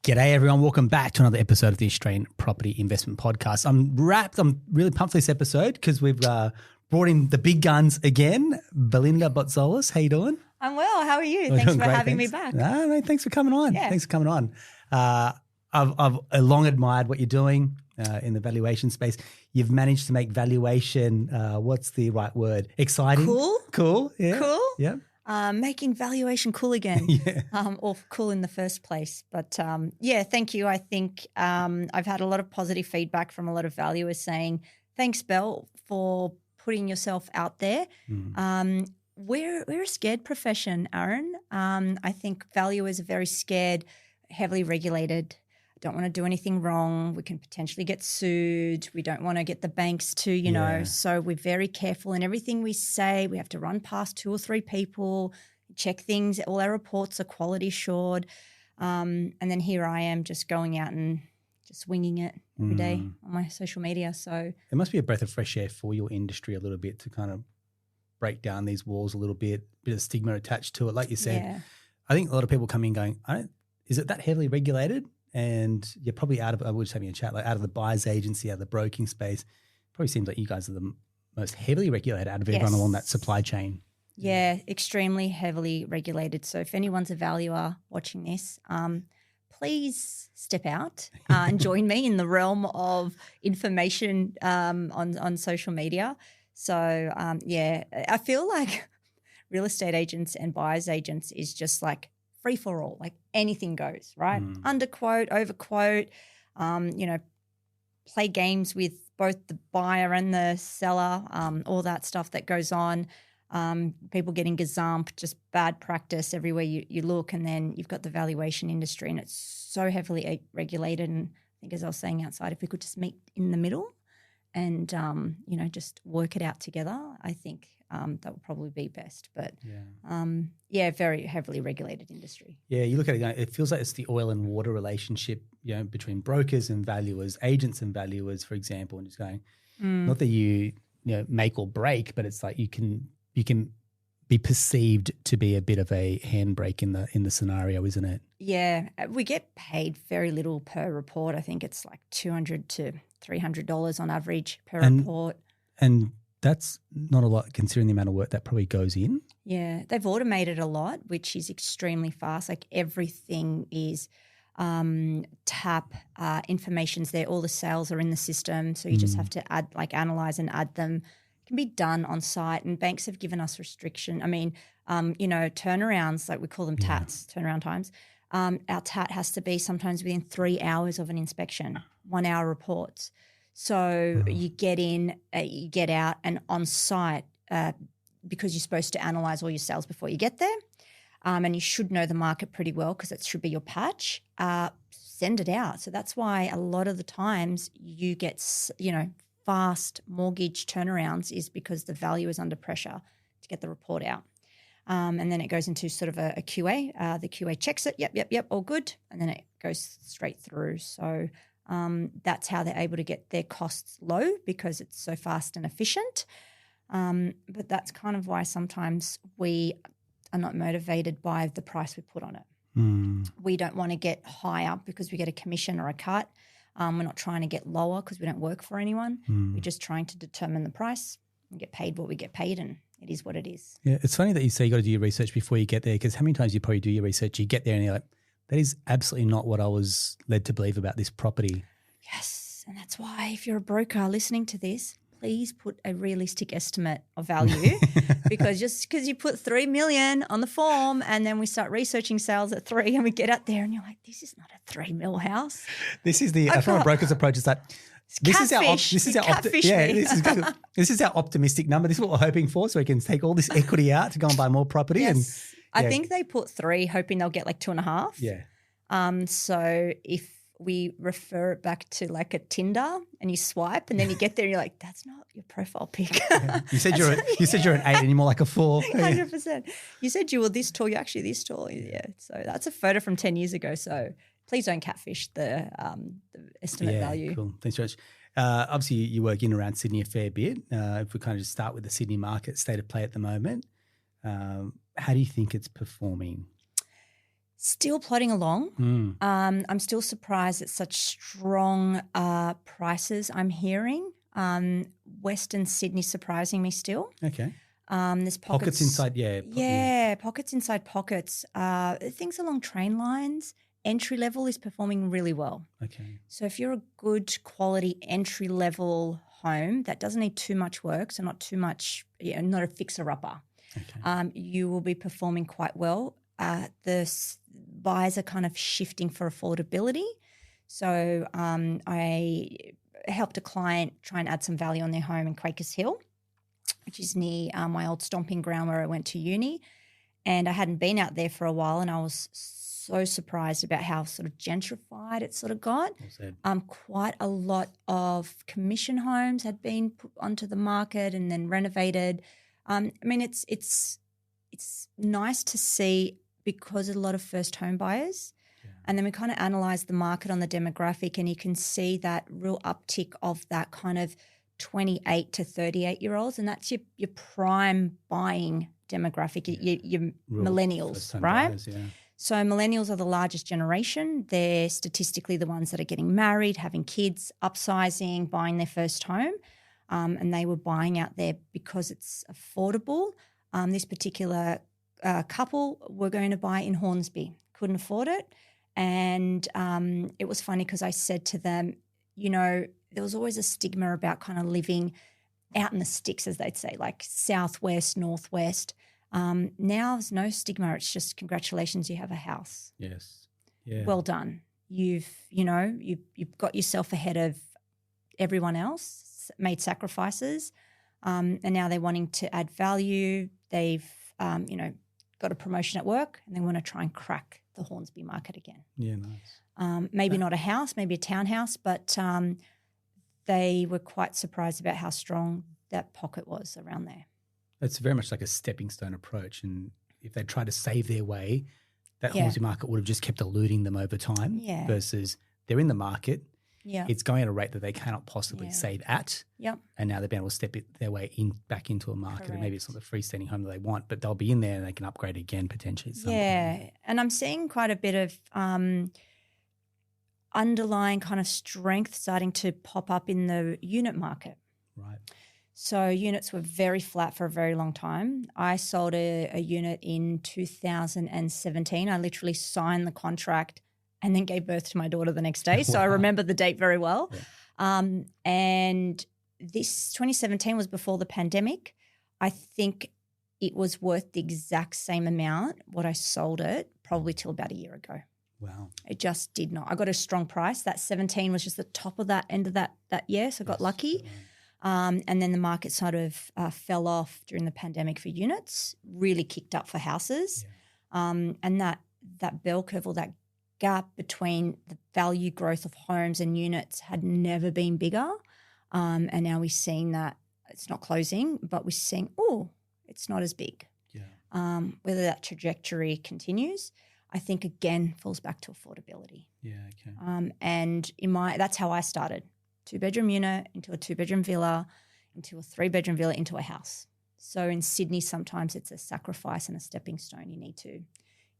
G'day everyone, welcome back to another episode of the Australian Property Investment Podcast. I'm really pumped for this episode because we've brought in the big guns again. Belinda Botzolis, how you doing? I'm well, how are you? Thanks for having me back. No, thanks for coming on. Yeah. Thanks for coming on. I've long admired what you're doing in the valuation space. You've managed to make valuation, what's the right word? Exciting? Cool, yeah. Cool? Yeah. Making valuation cool again, or cool in the first place. But thank you. I think I've had a lot of positive feedback from a lot of valuers saying, thanks, Belle, for putting yourself out there. We're a scared profession, Aaron. I think valuers are very scared, heavily regulated, don't want to do anything wrong. We can potentially get sued. We don't want to get the banks to, you know, so we're very careful in everything we say. We have to run past 2 or 3 people, check things. All our reports are quality assured. And then here I am just going out and just winging it every day on my social media. So it must be a breath of fresh air for your industry a little bit to kind of break down these walls a little bit of stigma attached to it. Like you said, I think a lot of people come in going, is it that heavily regulated? And you're probably out of, I was just having a chat, like out of the buyer's agency, out of the broking space. Probably seems like you guys are the most heavily regulated out of everyone along that supply chain. Yeah, extremely heavily regulated. So if anyone's a valuer watching this, please step out and join me in the realm of information on social media. So, I feel like real estate agents and buyer's agents is just like free for all, like anything goes, right? Underquote, overquote, play games with both the buyer and the seller, all that stuff that goes on. People getting gazumped, just bad practice everywhere you look. And then you've got the valuation industry and it's so heavily regulated. And I think as I was saying outside, if we could just meet in the middle and, just work it out together, I think that would probably be best. But, very heavily regulated industry. Yeah, you look at it, it feels like it's the oil and water relationship, between brokers and valuers, agents and valuers, for example, and just going, not that you make or break, but it's like you can be perceived to be a bit of a handbrake in the scenario, isn't it? Yeah, we get paid very little per report. I think it's like $200 to $300 on average per report. And that's not a lot considering the amount of work that probably goes in. Yeah, they've automated a lot, which is extremely fast. Like everything is tap, information's there, all the sales are in the system. So you just have to analyze and add them. It can be done on site, and banks have given us restriction. I mean, turnarounds, like we call them TATs, turnaround times. Our TAT has to be sometimes within 3 hours of an inspection, 1 hour reports. So you get in, you get out, and on site, because you're supposed to analyse all your sales before you get there, and you should know the market pretty well because it should be your patch, send it out. So that's why a lot of the times you get, fast mortgage turnarounds is because the value is under pressure to get the report out. And then it goes into sort of a QA. The QA checks it, yep, all good, and then it goes straight through. So that's how they're able to get their costs low because it's so fast and efficient. But that's kind of why sometimes we are not motivated by the price we put on it. We don't want to get higher because we get a commission or a cut. We're not trying to get lower because we don't work for anyone. We're just trying to determine the price and get paid what we get paid, and it is what it is. Yeah, it's funny that you say you got to do your research before you get there, because how many times you probably do your research, you get there and you're like, that is absolutely not what I was led to believe about this property. Yes, and that's why if you're a broker listening to this, please put a realistic estimate of value because just because you put 3 million on the form and then we start researching sales at 3 and we get out there and you're like, this is not a 3 mil house. This is from a broker's approach. It's like, this is our optimistic number. This is what we're hoping for, so we can take all this equity out to go and buy more property. Yes. I think they put 3 hoping they'll get like 2.5. Yeah. So if we refer it back to like a Tinder and you swipe and then you get there and you're like, that's not your profile pic. Yeah. You said you're an 8 and you're more like a 4. 100%. You said you were this tall, you're actually this tall. Yeah. So that's a photo from 10 years ago. So please don't catfish the estimate value. Cool. Thanks very much. Obviously you work in around Sydney a fair bit. If we kind of just start with the Sydney market state of play at the moment, how do you think it's performing? Still plodding along. I'm still surprised at such strong prices I'm hearing. Western Sydney surprising me still. Okay. There's pockets inside, pockets inside pockets. Things along train lines. Entry level is performing really well. Okay. So if you're a good quality entry level home that doesn't need too much work, so not too much, not a fixer-upper, you will be performing quite well. The buyers are kind of shifting for affordability. So I helped a client try and add some value on their home in Quakers Hill, which is near my old stomping ground where I went to uni. And I hadn't been out there for a while, and I was so surprised about how sort of gentrified it sort of got. Quite a lot of commission homes had been put onto the market and then renovated. I mean, it's nice to see because of a lot of first home buyers. Yeah. And then we kind of analyse the market on the demographic, and you can see that real uptick of that kind of 28 to 38-year-olds, and that's your prime buying demographic, your millennials, right? Buyers, So millennials are the largest generation. They're statistically the ones that are getting married, having kids, upsizing, buying their first home, and they were buying out there because it's affordable. This particular couple were going to buy in Hornsby, couldn't afford it. And it was funny because I said to them, there was always a stigma about kind of living out in the sticks, as they'd say, like southwest, northwest. Now there's no stigma. It's just congratulations, you have a house. Yes. Yeah. Well done. You've got yourself ahead of everyone else, made sacrifices, and now they're wanting to add value. They've, got a promotion at work, and they want to try and crack the Hornsby market again. Yeah, nice. Maybe not a house, maybe a townhouse, but they were quite surprised about how strong that pocket was around there. It's very much like a stepping stone approach, and if they try to save their way, that Hornsby market would have just kept eluding them over time versus they're in the market. Yeah. It's going at a rate that they cannot possibly save at. Yep. And now they've been able to step their way back into a market. Correct. And maybe it's not the freestanding home that they want, but they'll be in there and they can upgrade again potentially. And I'm seeing quite a bit of underlying kind of strength starting to pop up in the unit market. Right. So units were very flat for a very long time. I sold a unit in 2017. I literally signed the contract and then gave birth to my daughter the next day. So I remember the date very well. Yeah. And this 2017 was before the pandemic. I think it was worth the exact same amount what I sold it probably till about a year ago. Wow. It just did not. I got a strong price. That 17 was just the top of that end of that year, so I got lucky. And then the market sort of fell off during the pandemic for units, really kicked up for houses. Yeah. And that bell curve or that gap between the value growth of homes and units had never been bigger. And now we're seeing that it's not closing, but we're seeing, it's not as big. Yeah. Whether that trajectory continues, I think again falls back to affordability. Yeah, okay. And that's how I started. 2-bedroom unit into a 2-bedroom villa, into a 3-bedroom villa, into a house. So in Sydney, sometimes it's a sacrifice and a stepping stone you need to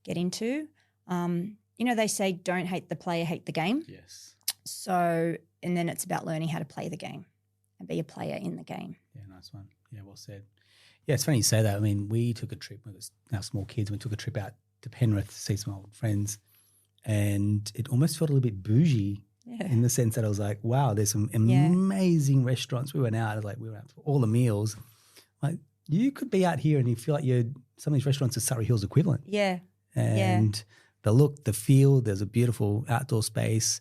get into. They say don't hate the player, hate the game. Yes. So, and then it's about learning how to play the game and be a player in the game. Yeah, nice one. Yeah, well said. Yeah, it's funny you say that. I mean, we took a trip with our small kids. We took a trip out to Penrith to see some old friends, and it almost felt a little bit bougie in the sense that I was like, wow, there's some amazing restaurants. We went out, we were out for all the meals. Like, you could be out here and you feel like some of these restaurants are Surrey Hills equivalent. Yeah. And the look, the feel, there's a beautiful outdoor space,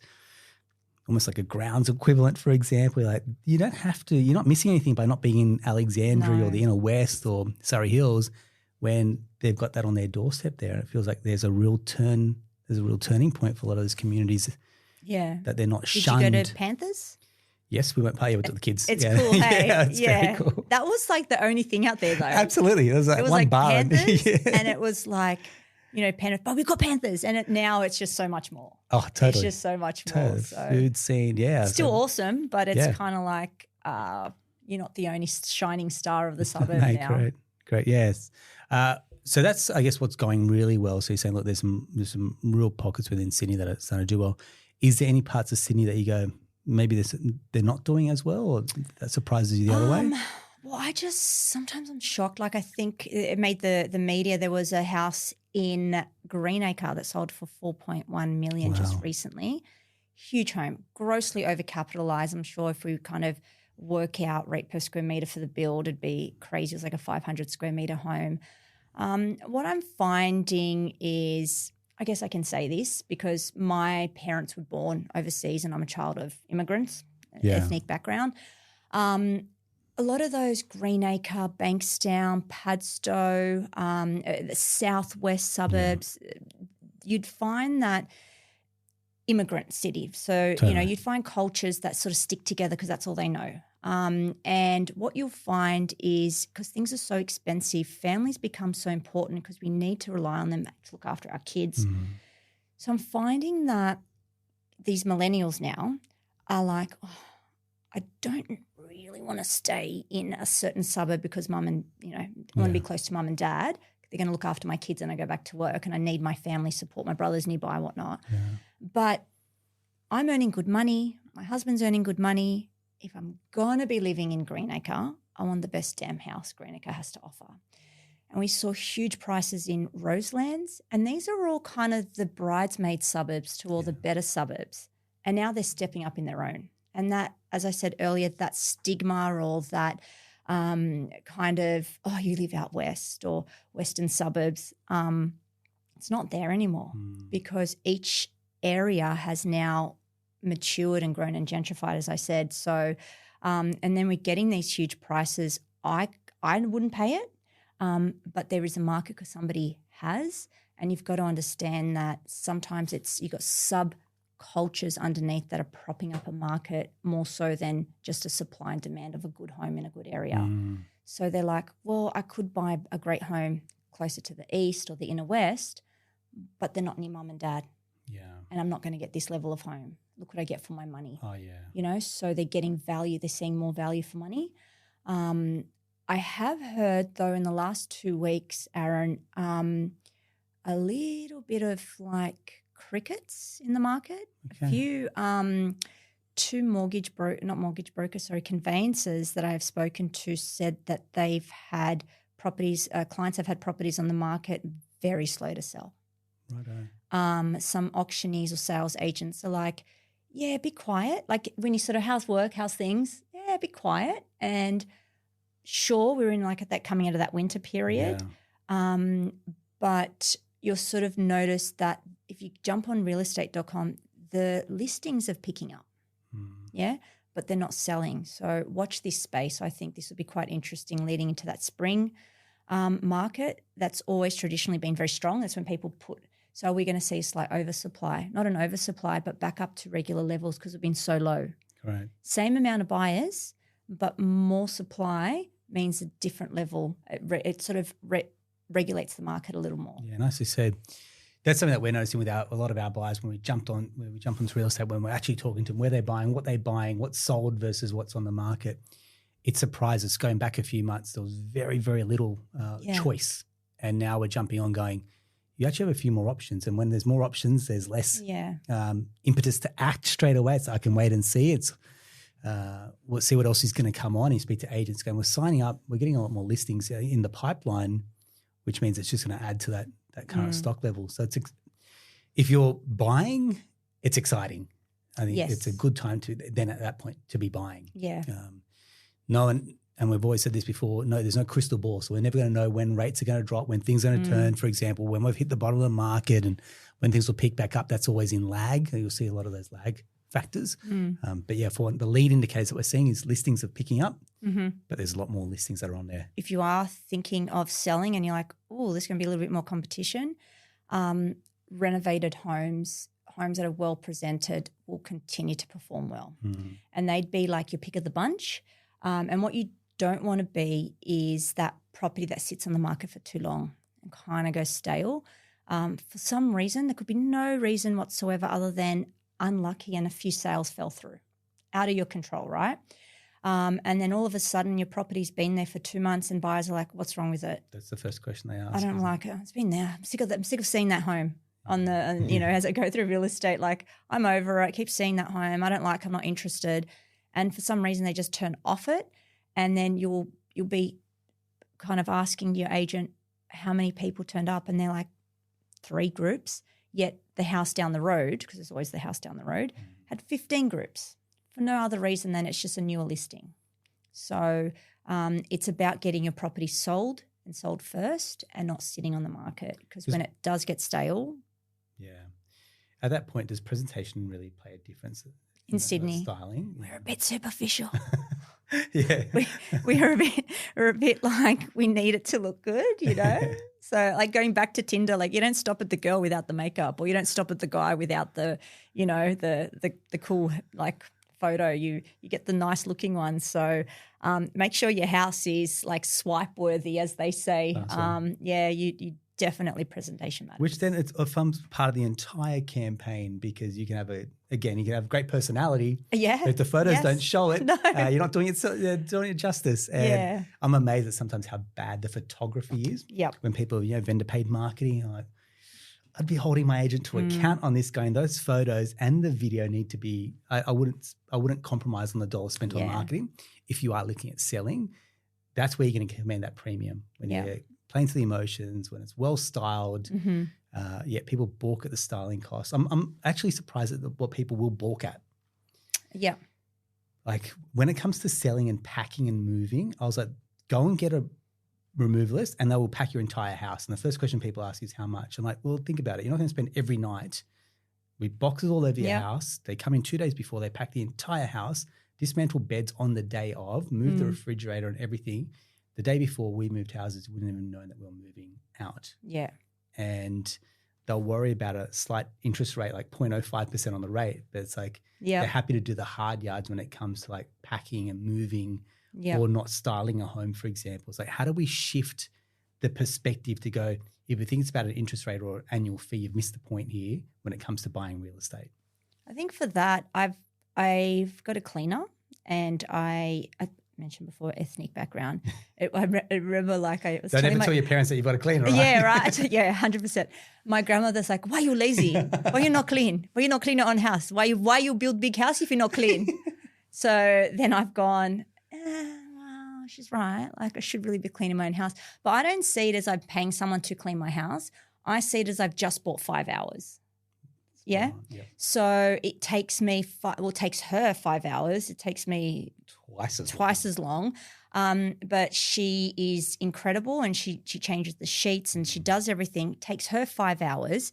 almost like a grounds equivalent, for example. Like, you don't have to, you're not missing anything by not being in Alexandria or the Inner West or Surrey Hills when they've got that on their doorstep there. And it feels like there's a real turning point for a lot of those communities. Yeah. That they're not shunned. Did you go to Panthers? Yes, we went party with the kids. It's cool, hey? It's very cool. That was like the only thing out there though. Absolutely. It was one like bar. Panthers and it was like, Penrith, but we've got Panthers. And now it's just so much more. Oh, totally. It's just so much more. So food scene, Still awesome, but it's kind of like you're not the only shining star of the suburb now. Great, yes. So that's, I guess, what's going really well. So you're saying, look, there's some real pockets within Sydney that are starting to do well. Is there any parts of Sydney that you go, maybe they're not doing as well, or that surprises you the other way? Well, sometimes I'm shocked. Like I think it made the media. There was a house in Greenacre that sold for 4.1 million just recently. Huge home, grossly overcapitalized. I'm sure if we kind of work out rate per square meter for the build, it'd be crazy. It's like a 500 square meter home. What I'm finding is, I guess I can say this because my parents were born overseas and I'm a child of immigrants, ethnic background. A lot of those Greenacre, Bankstown, Padstow, the southwest suburbs, you'd find that immigrant city. So, you'd find cultures that sort of stick together because that's all they know. And what you'll find is because things are so expensive, families become so important because we need to rely on them to look after our kids. So I'm finding that these millennials now are like, I don't really want to stay in a certain suburb because mum and, I want to be close to mum and dad. They're going to look after my kids and I go back to work and I need my family support, my brother's nearby and whatnot. But I'm earning good money. My husband's earning good money. If I'm going to be living in Greenacre, I want the best damn house Greenacre has to offer. And we saw huge prices in Roselands, and these are all kind of the bridesmaid suburbs to all the better suburbs. And now they're stepping up in their own. And that, as I said earlier, that stigma or that kind of, you live out west or western suburbs, it's not there anymore because each area has now matured and grown and gentrified, as I said. So, and then we're getting these huge prices. I wouldn't pay it, but there is a market because somebody has, and you've got to understand that sometimes you've got subcultures underneath that are propping up a market more so than just a supply and demand of a good home in a good area. So they're like, well, I could buy a great home closer to the east or the inner west, but they're not near mum and dad. And I'm not going to get this level of home. Look what I get for my money. So they're getting value. They're seeing more value for money. I have heard, though, in the last 2 weeks, Aaron, a little bit of like crickets in the market. A few, conveyancers that I have spoken to said that they've had properties, clients have had properties on the market very slow to sell. Some auctioneers or sales agents are like, be quiet. Like when you sort of how's work, how's things? Be quiet. And sure, we're in like that coming out of that winter period. But you'll sort of notice that if you jump on realestate.com, the listings are picking up. But they're not selling. So watch this space. I think this will be quite interesting leading into that spring market. That's always traditionally been very strong. That's when people so are we going to see a slight oversupply? Not an oversupply, but back up to regular levels because we've been so low. Same amount of buyers, but more supply means a different level. It sort of regulates the market a little more. Nicely said. That's something that we're noticing with a lot of our buyers when we jump onto real estate, when we're actually talking to them, where they're buying, what's sold versus what's on the market. It surprises. Going back a few months, there was very, very little choice. And now we're jumping on going, you actually have a few more options. And when there's more options, there's less impetus to act straight away. So I can wait and see. We'll see what else is going to come on. You speak to agents going, we're signing up. We're getting a lot more listings in the pipeline, which means it's just going to add to that current stock level. So if you're buying, it's exciting. I think it's a good time to then at that point to be buying. And we've always said this before, there's no crystal ball. So we're never going to know when rates are going to drop, when things are going to turn, for example, when we've hit the bottom of the market and when things will peak back up. That's always in lag. You'll see a lot of those lag factors. But for the lead indicators that we're seeing is listings are picking up, but there's a lot more listings that are on there. If you are thinking of selling and you're like, there's going to be a little bit more competition, renovated homes that are well presented will continue to perform well. And they'd be like your pick of the bunch. And what you don't want to be is that property that sits on the market for too long and kind of goes stale. For some reason, there could be no reason whatsoever other than unlucky and a few sales fell through. Out of your control, right? And then all of a sudden your property's been there for 2 months and buyers are like, what's wrong with it? That's the first question they ask. I don't like it. It's been there. I'm sick of seeing that home on the, you know, as I go through real estate, like I'm over it. I keep seeing that home. I don't like, I'm not interested. And for some reason they just turn off it. And then you'll be kind of asking your agent how many people turned up, and they're like 3 groups, yet the house down the road, because there's always the house down the road, had 15 groups for no other reason than it's just a newer listing. So it's about getting your property sold and sold first and not sitting on the market, because when it does get stale. Yeah. At that point, does presentation really play a difference in Sydney? Styling? We're a bit superficial. Yeah. we're a bit like we need it to look good, you know? So like going back to Tinder, like you don't stop at the girl without the makeup, or you don't stop at the guy without the, you know, the cool like photo. You get the nice looking one. So make sure your house is like swipe worthy, as they say. Awesome. You definitely presentation matters. Which then it forms part of the entire campaign, because you can have you can have great personality. Yeah. But if the photos don't show it, no. You're not doing it justice. And I'm amazed at sometimes how bad the photography is. Yep. When people, vendor paid marketing, I'm like, I'd be holding my agent to account on this, going, those photos and the video need to be, I wouldn't compromise on the dollar spent on marketing. If you are looking at selling, that's where you're going to command that premium, when you're playing to the emotions, when it's well styled. Yet people balk at the styling costs. I'm actually surprised at what people will balk at. Yeah. Like when it comes to selling and packing and moving, I was like, go and get a removalist and they will pack your entire house. And the first question people ask is how much? I'm like, well, think about it. You're not going to spend every night with boxes all over your house. They come in 2 days before, they pack the entire house, dismantle beds on the day of, move the refrigerator and everything. The day before we moved houses, we wouldn't even know that we were moving out. Yeah. And they'll worry about a slight interest rate, like 0.05% on the rate. But it's like they're happy to do the hard yards when it comes to like packing and moving or not styling a home, for example. It's like, how do we shift the perspective to go, if you think it's about an interest rate or annual fee, you've missed the point here when it comes to buying real estate? I think for that, I've got a cleaner, and I mentioned before, ethnic background. I remember like I was Don't ever tell your parents that you've got a cleaner, right? Yeah, right. Yeah, 100%. My grandmother's like, why are you lazy? Why you not clean? Why you not clean your own house? Why you build big house if you're not clean? So then I've gone, well, she's right. Like I should really be cleaning my own house. But I don't see it as I'm paying someone to clean my house. I see it as I've just bought 5 hours. Yeah. So it takes me it takes her 5 hours. It takes me twice as long. But she is incredible, and she changes the sheets and she does everything. It takes her 5 hours.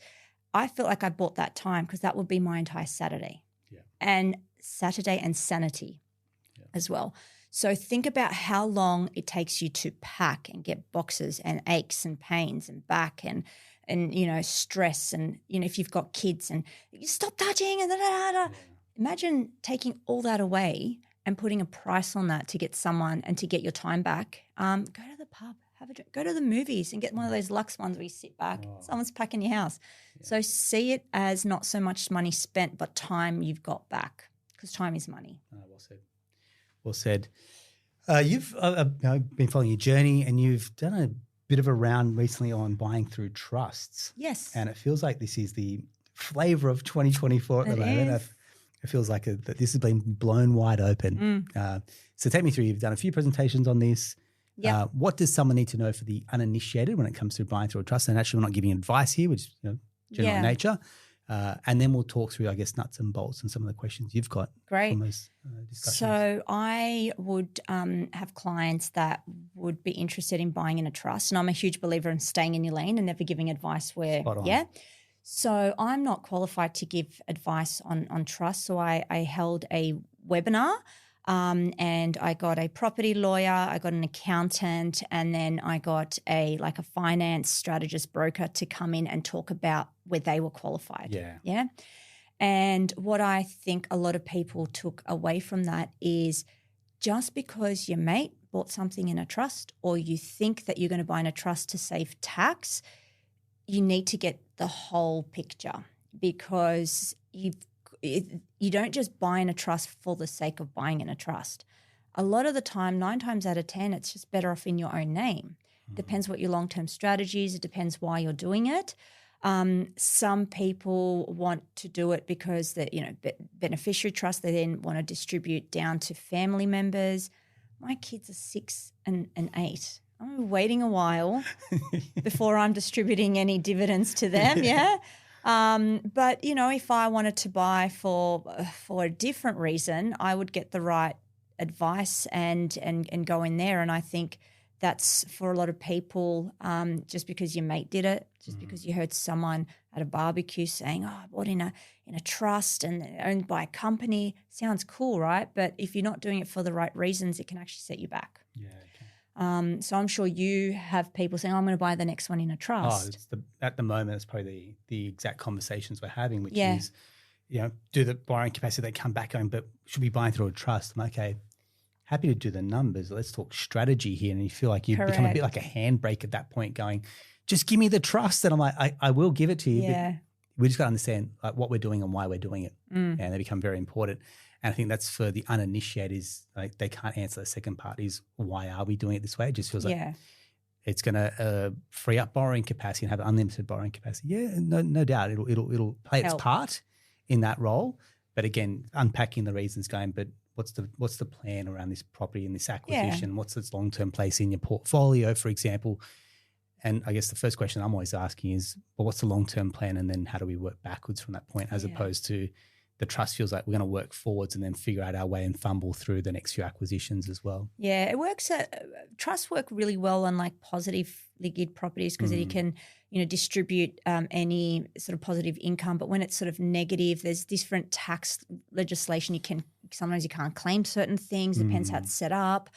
I feel like I bought that time, because that would be my entire Saturday. Yeah. And Saturday and sanity as well. So think about how long it takes you to pack and get boxes and aches and pains and back and stress, and if you've got kids and you stop touching and Imagine taking all that away and putting a price on that to get someone and to get your time back. Go to the pub, have a drink, go to the movies and get one of those luxe ones where you sit back, someone's packing your house. So see it as not so much money spent, but time you've got back, because time is money. Well said. You've been following your journey, and you've done a bit of a round recently on buying through trusts. Yes. And it feels like this is the flavour of 2024 at the moment. It feels like that this has been blown wide open. So take me through. You've done a few presentations on this. Yeah. What does someone need to know for the uninitiated when it comes to buying through a trust? And actually, we're not giving advice here, which is general nature. And then we'll talk through, I guess, nuts and bolts and some of the questions you've got. Great. From those discussions. So I would have clients that would be interested in buying in a trust, and I'm a huge believer in staying in your lane and never giving advice where, So I'm not qualified to give advice on trust. So I held a webinar and I got a property lawyer, I got an accountant, and then I got a finance strategist broker to come in and talk about where they were qualified. Yeah. And what I think a lot of people took away from that is, just because your mate bought something in a trust, or you think that you're going to buy in a trust to save tax, you need to get the whole picture, because you don't just buy in a trust for the sake of buying in a trust. a lot of the time, 9 times out of 10, it's just better off in your own name. Depends what your long-term strategy is. It depends why you're doing it. Some people want to do it because beneficiary trust, they then want to distribute down to family members. My kids are 6 and 8. I'm waiting a while before I'm distributing any dividends to them, yeah. But, if I wanted to buy for a different reason, I would get the right advice and go in there. And I think that's for a lot of people, just because your mate did it, just because you heard someone at a barbecue saying, I bought in a trust and owned by a company. Sounds cool, right? But if you're not doing it for the right reasons, it can actually set you back. Yeah. Okay. So I'm sure you have people saying, I'm going to buy the next one in a trust. At the moment, it's probably the exact conversations we're having, which is, do the borrowing capacity, they come back going, but should we buy through a trust? I'm okay. Happy to do the numbers. Let's talk strategy here. And you feel like you become a bit like a handbrake at that point going, just give me the trust. And I'm like, I will give it to you. Yeah. But we just got to understand like what we're doing and why we're doing it. And they become very important. And I think that's for the uninitiated is like they can't answer the second part is why are we doing it this way? It just feels like it's going to free up borrowing capacity and have unlimited borrowing capacity. Yeah, no doubt. It'll play its part in that role. But again, unpacking the reasons going, but what's the plan around this property and this acquisition? Yeah. What's its long-term place in your portfolio, for example? And I guess the first question I'm always asking is, well, what's the long-term plan? And then how do we work backwards from that point as opposed to the trust feels like we're going to work forwards and then figure out our way and fumble through the next few acquisitions as well. Yeah, it works. Trusts work really well on like positively geared properties because you can, distribute any sort of positive income. But when it's sort of negative, there's different tax legislation. Sometimes you can't claim certain things. Depends how it's set up.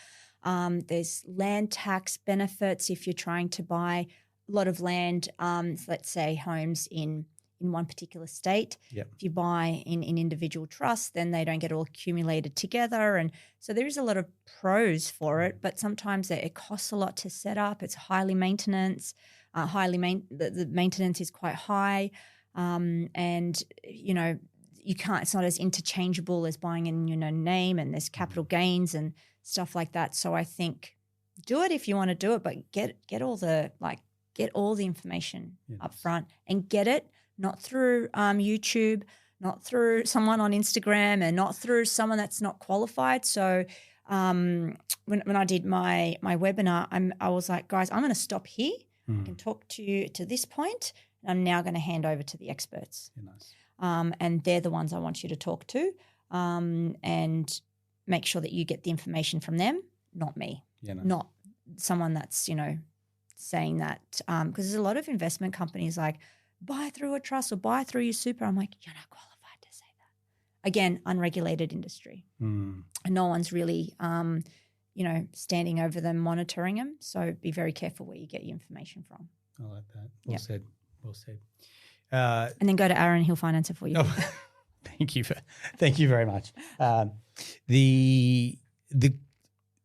There's land tax benefits if you're trying to buy a lot of land. Let's say homes in one particular state. Yep. If you buy in individual trusts, then they don't get all accumulated together. And so there is a lot of pros for it, but sometimes it costs a lot to set up. It's highly maintenance. The maintenance is quite high. And, you can't, it's not as interchangeable as buying in your own name, and there's capital gains and stuff like that. So I think do it if you want to do it, but get all the information up front and get it. Not through YouTube, not through someone on Instagram, and not through someone that's not qualified. So when I did my webinar, I was like, guys, I'm going to stop here. I can talk to you to this point, and I'm now going to hand over to the experts. Yeah, nice. And they're the ones I want you to talk to, and make sure that you get the information from them, not me, not someone that's, saying that. Because there's a lot of investment companies like, buy through a trust or buy through your super. I'm like, you're not qualified to say that. Again, unregulated industry. And no one's really, standing over them, monitoring them. So be very careful where you get your information from. I like that. Well said. Well said. And then go to Aaron, he'll finance it for you. Oh, thank you very much.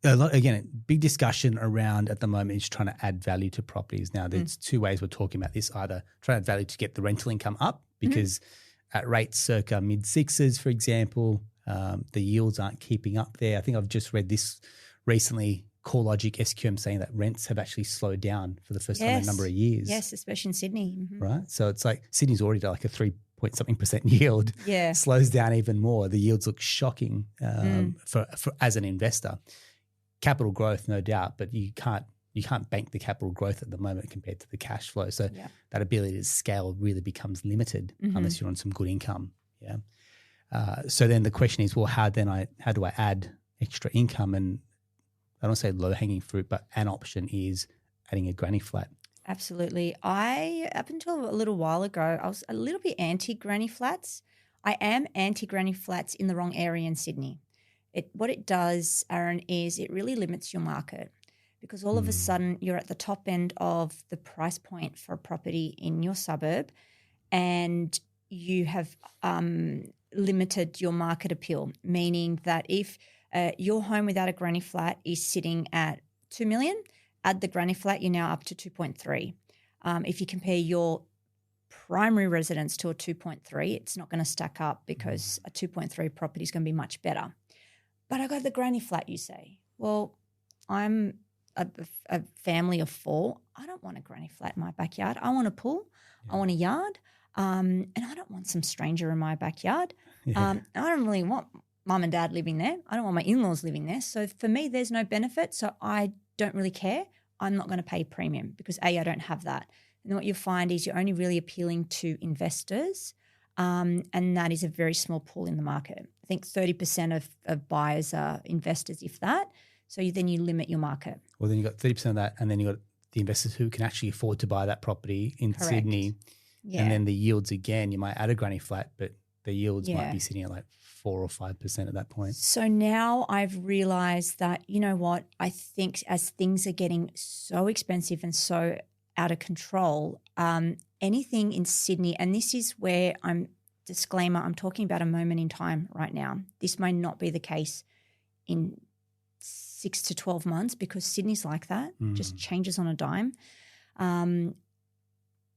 Again, big discussion around at the moment is trying to add value to properties. Now, there's two ways we're talking about this: either trying to add value to get the rental income up, because at rates circa mid-sixes, for example, the yields aren't keeping up there. I think I've just read this recently. CoreLogic, SQM saying that rents have actually slowed down for the first time in a number of years. Yes, especially in Sydney. Right? So it's like Sydney's already like a 3-point-something% yield. Yeah. Slows down even more. The yields look shocking for as an investor. Capital growth, no doubt, but you can't bank the capital growth at the moment compared to the cash flow. So that ability to scale really becomes limited unless you're on some good income. Yeah. So then the question is, well, how do I add extra income? And I don't say low-hanging fruit, but an option is adding a granny flat. Absolutely. Up until a little while ago, I was a little bit anti-granny flats. I am anti-granny flats in the wrong area in Sydney. What it does, Aaron, is it really limits your market, because all of a sudden you're at the top end of the price point for a property in your suburb, and you have limited your market appeal, meaning that if your home without a granny flat is sitting at 2 million, add the granny flat, you're now up to 2.3. If you compare your primary residence to a 2.3, it's not going to stack up, because a 2.3 property is going to be much better. but I got the granny flat, you say. Well, I'm a family of 4. I don't want a granny flat in my backyard. I want a pool. I want a yard. And I don't want some stranger in my backyard. I don't really want mum and dad living there. I don't want my in-laws living there. So for me, there's no benefit. So I don't really care. I'm not going to pay premium because A, I don't have that. And what you'll find is you're only really appealing to investors, and that is a very small pool in the market. I think 30% of buyers are investors, if that. So then you limit your market. Well, then you've got 30% of that, and then you've got the investors who can actually afford to buy that property in Correct. Sydney. Yeah. And then the yields, again, you might add a granny flat, but the yields might be sitting at like 4 or 5% at that point. So now I've realised that, you know what, I think as things are getting so expensive and so out of control, anything in Sydney, and this is where I'm talking about a moment in time right now. This may not be the case in 6 to 12 months because Sydney's like that, just changes on a dime.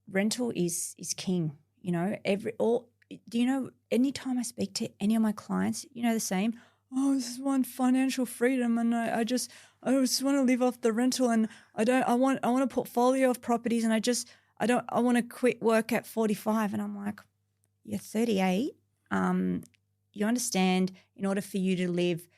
Rental is king, you know. Do you know, anytime I speak to any of my clients, you know the same, oh, this is one financial freedom and I just want to live off the rental and I want a portfolio of properties and I want to quit work at 45. And I'm like, you're 38. You understand, in order for you to live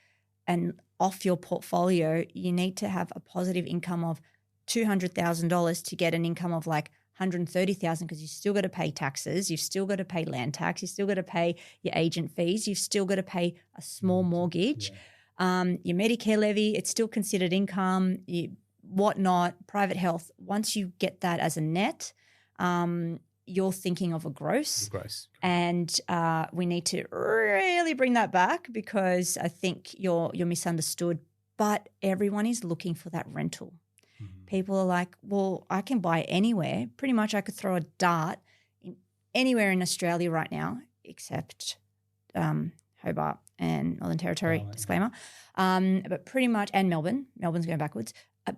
and off your portfolio, you need to have a positive income of $200,000 to get an income of like $130,000 because you've still got to pay taxes, you've still got to pay land tax, you've still got to pay your agent fees, you've still got to pay a small mortgage, your Medicare levy, it's still considered income, whatnot, private health. Once you get that as a net, you're thinking of a gross. And we need to really bring that back because I think you're misunderstood. But everyone is looking for that rental. People are like, well, I can buy anywhere. Pretty much I could throw a dart anywhere in Australia right now except Hobart and Northern Territory, disclaimer. But pretty much, and Melbourne. Melbourne's going backwards.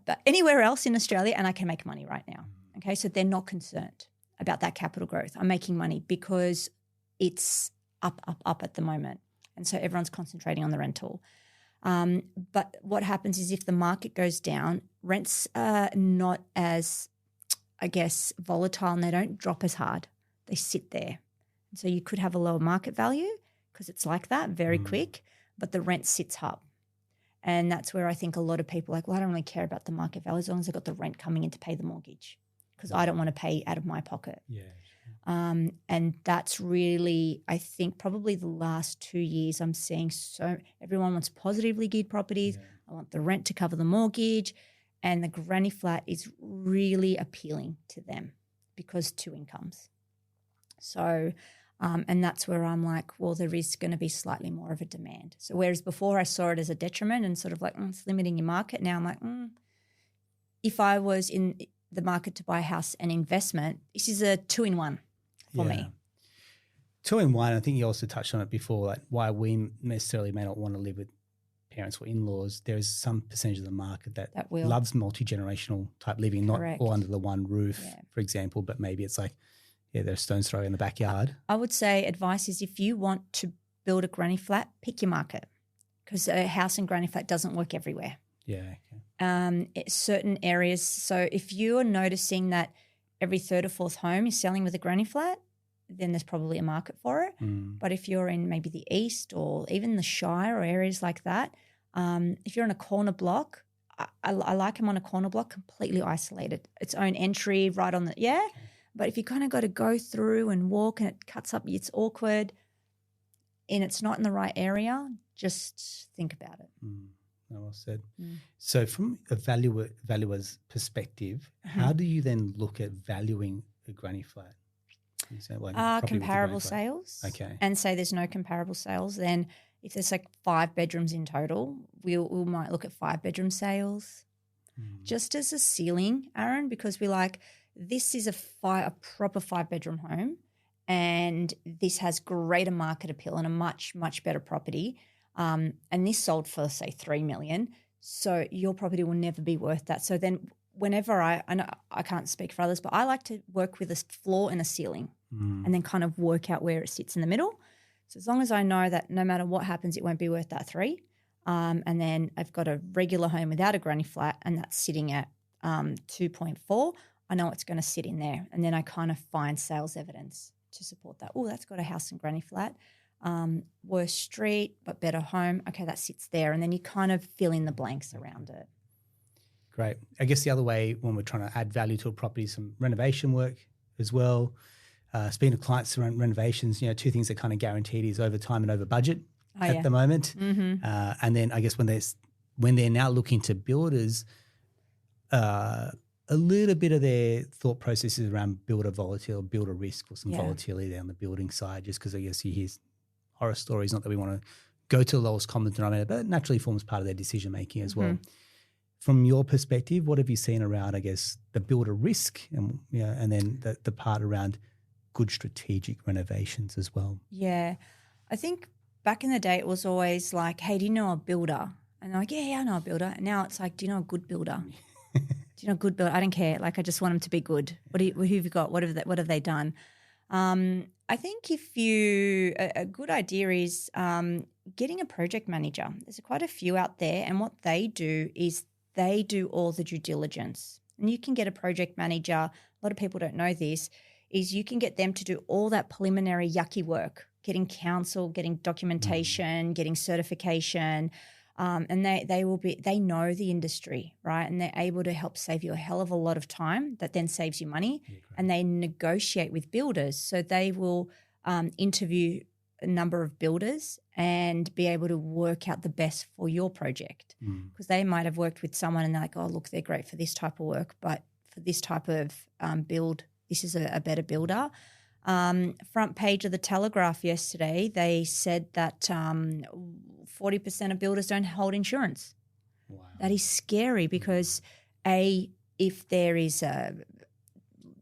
But anywhere else in Australia and I can make money right now. Okay, so they're not concerned about that capital growth. I'm making money because it's up at the moment. And so everyone's concentrating on the rental. But what happens is if the market goes down, rents are not as, I guess, volatile and they don't drop as hard. They sit there. And so you could have a lower market value because it's like that, very quick, but the rent sits up. And that's where I think a lot of people are like, well, I don't really care about the market value as long as I've got the rent coming in to pay the mortgage because I don't want to pay out of my pocket. Yeah. And that's really, I think, probably the last 2 years I'm seeing everyone wants positively geared properties. Yeah. I want the rent to cover the mortgage, and the granny flat is really appealing to them because 2 incomes. So, and that's where I'm like, well, there is going to be slightly more of a demand. So whereas before I saw it as a detriment and sort of like, it's limiting your market. Now I'm like, if I was in the market to buy a house and investment, this is a 2-in-1 for me. 2-in-1. I think you also touched on it before, like why we necessarily may not want to live with parents or in-laws. There is some percentage of the market that loves multi-generational type living, Correct. not all under the one roof, for example, but maybe it's like, there's stones throw in the backyard. I would say advice is if you want to build a granny flat, pick your market because a house and granny flat doesn't work everywhere. Yeah. Okay. Certain areas. So if you're noticing that every third or fourth home is selling with a granny flat, then there's probably a market for it. But if you're in maybe the east or even the Shire or areas like that, if you're in a corner block, I like them on a corner block, completely isolated, its own entry right on the But if you kind of got to go through and walk and it cuts up, it's awkward and it's not in the right area, just think about it. Well said. So from a valuer's perspective, how do you then look at valuing a granny flat? Comparable sales. Okay. And say there's no comparable sales, then if there's like 5 bedrooms in total, we might look at 5-bedroom sales just as a ceiling, Aaron, because we're like, this is a proper 5-bedroom home and this has greater market appeal and a much, much better property. And this sold for, say, $3 million. So your property will never be worth that. So then whenever I know I can't speak for others, but I like to work with a floor and a ceiling and then kind of work out where it sits in the middle. So as long as I know that no matter what happens, it won't be worth that 3, and then I've got a regular home without a granny flat and that's sitting at 2.4, I know it's going to sit in there. And then I kind of find sales evidence to support that. Oh, that's got a house and granny flat. Worse street, but better home. Okay, that sits there. And then you kind of fill in the blanks around it. Great. I guess the other way when we're trying to add value to a property is some renovation work as well. Speaking to clients around renovations, two things that kind of guaranteed is over time and over budget at the moment. Mm-hmm. And then I guess when they're now looking to builders, a little bit of their thought process is around builder volatility or builder risk or some volatility on the building side, just because I guess you hear horror stories, not that we want to go to the lowest common denominator, but it naturally forms part of their decision making as well. From your perspective, what have you seen around, I guess, the builder risk and then the part around good strategic renovations as well? Yeah. I think back in the day it was always like, hey, do you know a builder? And they're like, yeah, I know a builder. And now it's like, do you know a good builder? Do you know a good builder? I don't care. Like, I just want them to be good. Who have you got? What have they done? I think a good idea is getting a project manager. There's quite a few out there, and what they do is they do all the due diligence. And you can get a project manager, a lot of people don't know this, is you can get them to do all that preliminary yucky work, getting counsel, getting documentation, getting certification, and they know the industry, right? And they're able to help save you a hell of a lot of time that then saves you money. And they negotiate with builders. So they will interview a number of builders and be able to work out the best for your project. Because they might have worked with someone and they're like, oh, look, they're great for this type of work, but for this type of build, this is a better builder. Front page of the Telegraph yesterday, they said that 40% of builders don't hold insurance. Wow. That is scary because, if there is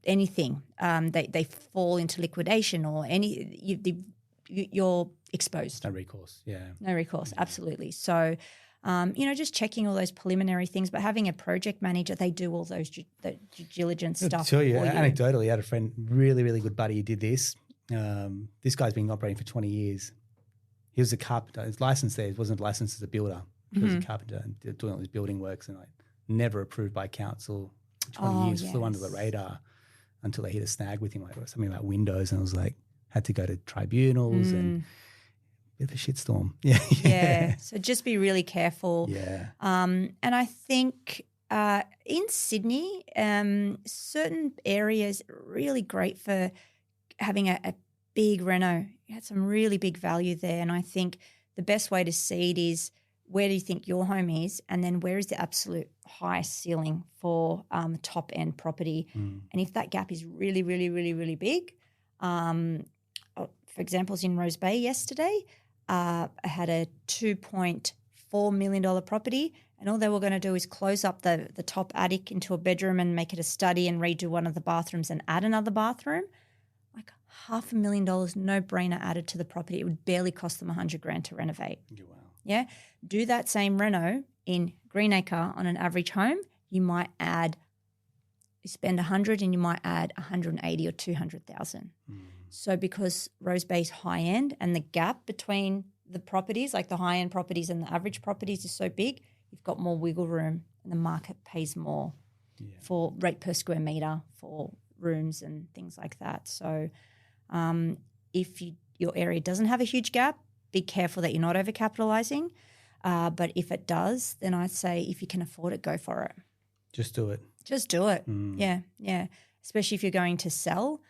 anything, they fall into liquidation or you're exposed. No recourse, No recourse, absolutely. So, just checking all those preliminary things, but having a project manager, they do all those due diligence stuff. I'll tell you, anecdotally, I had a friend, really, really good buddy who did this. This guy's been operating for 20 years. He was a carpenter. His license there wasn't licensed as a builder. He was a carpenter and doing all these building works and never approved by council. 20 years, flew under the radar until they hit a snag with him, like something about windows, and I was like, had to go to tribunals and bit of a shitstorm. Yeah. So just be really careful. Yeah. And I think in Sydney, certain areas are really great for having a big reno. You had some really big value there. And I think the best way to see it is, where do you think your home is? And then where is the absolute highest ceiling for top end property? And if that gap is really, really, really, really big, for example, in Rose Bay yesterday, I had a $2.4 million property, and all they were going to do is close up the top attic into a bedroom and make it a study and redo one of the bathrooms and add another bathroom. Like $500,000, no brainer added to the property. It would barely cost them $100,000 to renovate. Wow. Yeah. Do that same reno in Greenacre on an average home. You spend 100 and you might add 180 or 200,000. So because Rose Bay's high end and the gap between the properties, like the high end properties and the average properties, is so big, you've got more wiggle room and the market pays more for rate per square metre for rooms and things like that. So if your area doesn't have a huge gap, be careful that you're not overcapitalising. But if it does, then I'd say if you can afford it, go for it. Just do it. Just do it. Yeah. Especially if you're going to sell.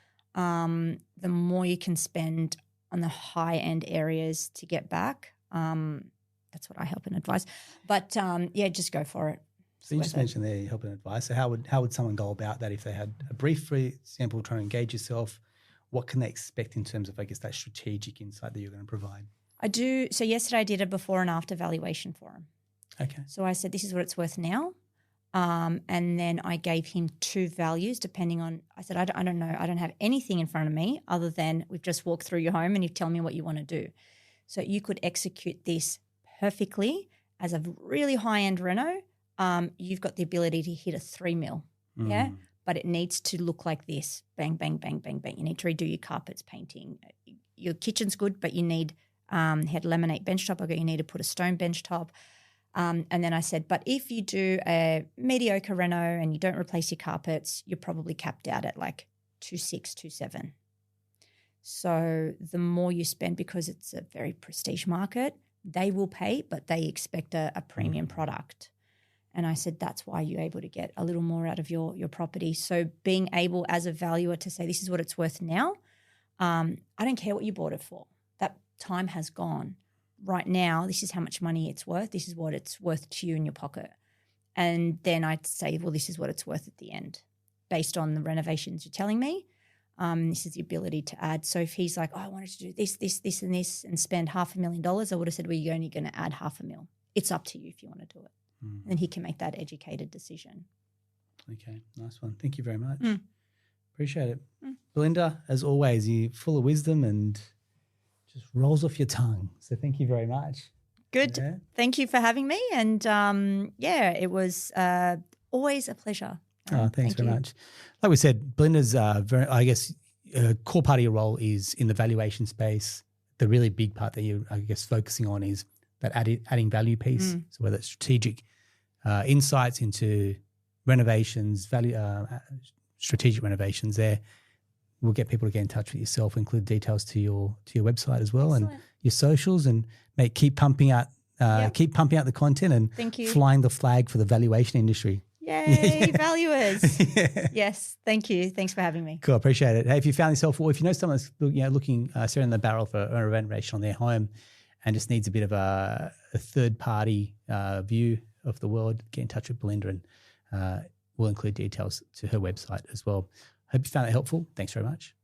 The more you can spend on the high-end areas to get back, that's what I help and advise. But, just go for it. So you just mentioned there help and advice. So how would someone go about that if they had a brief, for example, trying to engage yourself? What can they expect in terms of, I guess, that strategic insight that you're going to provide? I do. So yesterday I did a before and after valuation for him. Okay. So I said, this is what it's worth now. And then I gave him two values depending on, I said, I don't know. I don't have anything in front of me other than we've just walked through your home and you tell me what you want to do. So you could execute this perfectly as a really high-end reno. You've got the ability to hit a 3 mil, but it needs to look like this, bang, bang, bang, bang, bang. You need to redo your carpets, painting. Your kitchen's good, but you need He had laminate bench top. I go, you need to put a stone bench top. And then I said, but if you do a mediocre reno and you don't replace your carpets, you're probably capped out at like 2.6, 2.7. So the more you spend, because it's a very prestige market, they will pay, but they expect a premium product. And I said, that's why you're able to get a little more out of your property. So being able as a valuer to say, this is what it's worth now. I don't care what you bought it for. That time has gone. Right now, this is how much money it's worth. This is what it's worth to you in your pocket. And then I'd say, well, this is what it's worth at the end based on the renovations you're telling me. This is the ability to add. So if he's like, oh, I wanted to do this, this, this, and this and spend $500,000, I would have said, well, you're only going to add $500,000. It's up to you if you want to do it. And then he can make that educated decision. Okay, nice one. Thank you very much. Appreciate it. Belinda, as always, you're full of wisdom and just rolls off your tongue. So thank you very much. Good. Yeah. Thank you for having me. And it was always a pleasure. Thanks very much. Like we said, Belinda's I guess a core part of your role is in the valuation space. The really big part that you're, I guess, focusing on is that adding value piece. So whether it's strategic insights into renovations, strategic renovations there. We'll get people to get in touch with yourself, include details to your website as well. Excellent. And your socials, and keep pumping out the content and flying the flag for the valuation industry. Yay, valuers. Yes, thank you. Thanks for having me. Cool, appreciate it. Hey, if you found yourself, or if you know someone that's looking, staring in the barrel for a renovation on their home and just needs a bit of a third-party view of the world, get in touch with Belinda, and we'll include details to her website as well. Hope you found it helpful. Thanks very much.